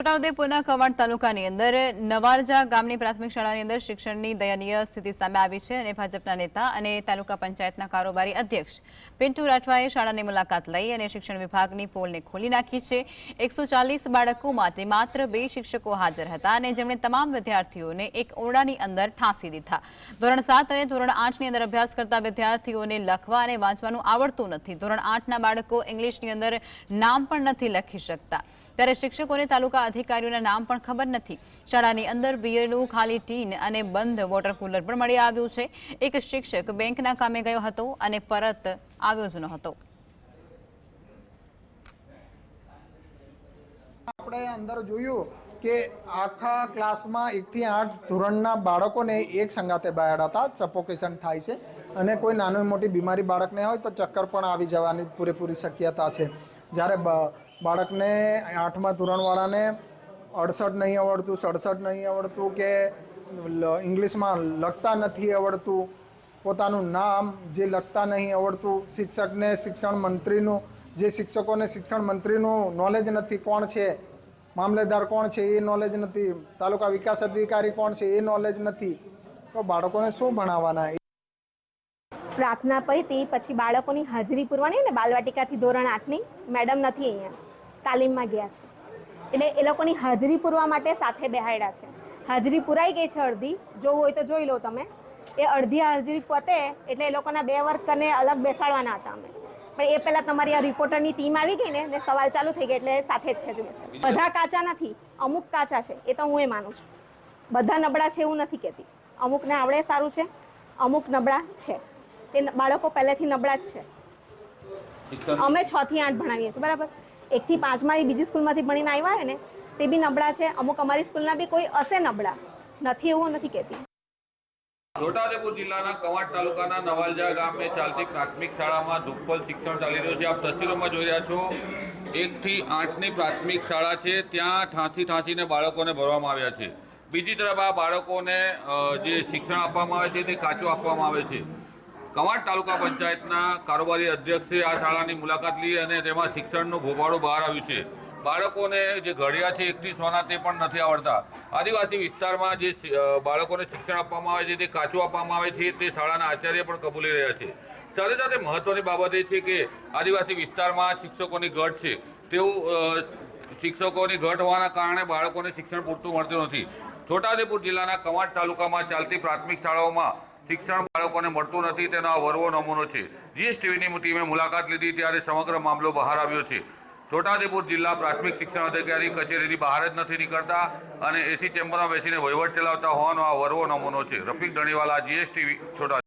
છોટાઉદેપુરના કવાંટ તાલુકાની અંદર નવારજા ગામની પ્રાથમિક શાળાની અંદર શિક્ષણની દયનીય સ્થિતિ સામે આવી છે અને ભાજપના નેતા અને તાલુકા પંચાયતના કારોબારી અધ્યક્ષ પિન્ટુ રાઠવાએ શાળાની મુલાકાત લઈ અને શિક્ષણ વિભાગની પોલને ખોલી નાખી છે। 140 બાળકો માટે માત્ર 2 શિક્ષકો હાજર હતા અને જેમણે તમામ વિદ્યાર્થીઓને એક ઓરડાની અંદર ઠાંસી દીધા। ધોરણ 7 અને ધોરણ 8ની અંદર અભ્યાસ કરતા વિદ્યાર્થીઓને લખવા અને વાંચવાનું આવડતું નથી। ધોરણ 8ના બાળકો ઇંગ્લિશની અંદર નામ પણ નથી લખી શકતા, ત્યારે શિક્ષકોને તાલુકા अधिकारीओना नाम पण खबर नथी। शाळानी अंदर बीएનું खाली टीन અને બંધ वोटर कूलर पण मळी આવ્યું છે। एक शिक्षक બેંકના કામે ગયો હતો અને પરત આવ્યો જ ન હતો। આપણે અંદર જોયું કે આખા ક્લાસમાં 1 થી 8 ધોરણના બાળકોને એક સંગાતે બેહાડ્યા હતા। સફોકેશન થાય છે અને કોઈ નાની મોટી બીમારી બાળકને હોય તો ચક્કર પણ આવી જવાની પૂરેપૂરી શક્યતા છે। જ્યારે બાળકને 8મા ધોરણવાળાને 68 नहीं आवड़तु, 67 नहीं आवड़तु के इंग्लिश में लखता नहीं आवड़तु, पोतानु नाम जे लखता नहीं आवड़तु, शिक्षक ने शिक्षण मंत्री जे शिक्षकों ने शिक्षण मंत्री नॉलेज नहीं, कोण छे मामलेदार कोण छे ये नॉलेज नहीं, तालुका विकास अधिकारी कोण छे ये नॉलेज नहीं, तो बाळकोने शुं भणाववाना। प्रार्थना पती पछी बाळकोनी हाजरी पूरवानी ने बालवाटिकाथी धोरण 8 नी मैडम नथी अहींया तालीममां गया छे એટલે એ લોકોની હાજરી પૂરવા માટે સાથે બેહાડ્યા છે। હાજરી પૂરાઈ ગઈ છે અડધી, જોવું હોય તો જોઈ લો તમે। એ અડધી હાજરી પતે એટલે એ લોકોના 2 વર્ગ કને અલગ બેસાડવાના હતા અમે, પણ એ પહેલાં તમારી આ રિપોર્ટરની ટીમ આવી ગઈ ને સવાલ ચાલુ થઈ ગયા એટલે સાથે જ છે જ બેસે। બધા કાચા નથી, અમુક કાચા છે, એ તો હું એ માનું છું। બધા નબળા છે એવું નથી કહેતી, અમુકને આવડે સારું છે, અમુક નબળા છે। તે બાળકો પહેલેથી નબળા જ છે। અમે 6 થી 8 ભણાવીએ છીએ, બરાબર। 1 થી 5 માં બીજી સ્કૂલમાંથી ભણીને આવ્યા હોય ને તે બી નબળા છે, અમુક અમારી સ્કૂલના બી કોઈ હશે નબળા, નથી એવું નથી કહેતી। છોટાઉદેપુર જિલ્લાના કવાંટ તાલુકાના નવારજા ગામે ચાલતી પ્રાથમિક શાળામાં ધુપ્પલ શિક્ષણ ચાલી રહ્યું છે। આપ તસવીરોમાં જોઈ રહ્યા છો, 1 થી 8ની પ્રાથમિક શાળા છે, ત્યાં ઠાંસીને બાળકોને ભરવામાં આવ્યા છે। બીજી તરફ આ બાળકોને જે શિક્ષણ આપવામાં આવે છે તે કાચું આપવામાં આવે છે। કવાંટ તાલુકા પંચાયતના કારોબારી અધ્યક્ષે આ શાળાની મુલાકાત લી અને તેમાં શિક્ષણનું ભોપાળું બહાર આવ્યું છે। બાળકોને જે ઘડિયા છે 1 થી 6ના તે પણ નથી આવડતા। આદિવાસી વિસ્તારમાં જે બાળકોને શિક્ષણ આપવામાં આવે છે તે કાચું આપવામાં આવે છે, તે શાળાના આચાર્ય પણ કબૂલી રહ્યા છે। સાથે સાથે મહત્વની બાબત એ છે કે આદિવાસી વિસ્તારમાં શિક્ષકોની ઘટ છે, તેવું શિક્ષકોની ઘટ હોવાના કારણે બાળકોને शिक्षण પૂરતું મળતું નથી। છોટાઉદેપુર જિલ્લાના કવાંટ તાલુકામાં ચાલતી પ્રાથમિક શાળાઓમાં शिक्षण बाळकोने मळतुं नथी, तेनो आ वरवो नमूनो छे। जीएसटीवीनी टीमे मुलाकात लीधी त्यारे समग्र मामलो बहार आव्यो छे। छोटाउदेपुर जिल्ला प्राथमिक शिक्षण अधिकारी कचेरीनी बहार ज नथी निकळता अने एसी चेम्बरमां बेसीने वहीवट चलावता होવાનો आ वरवो नमूनो छे। रफीक धणीवाला, जीएसटीवी, छोटा।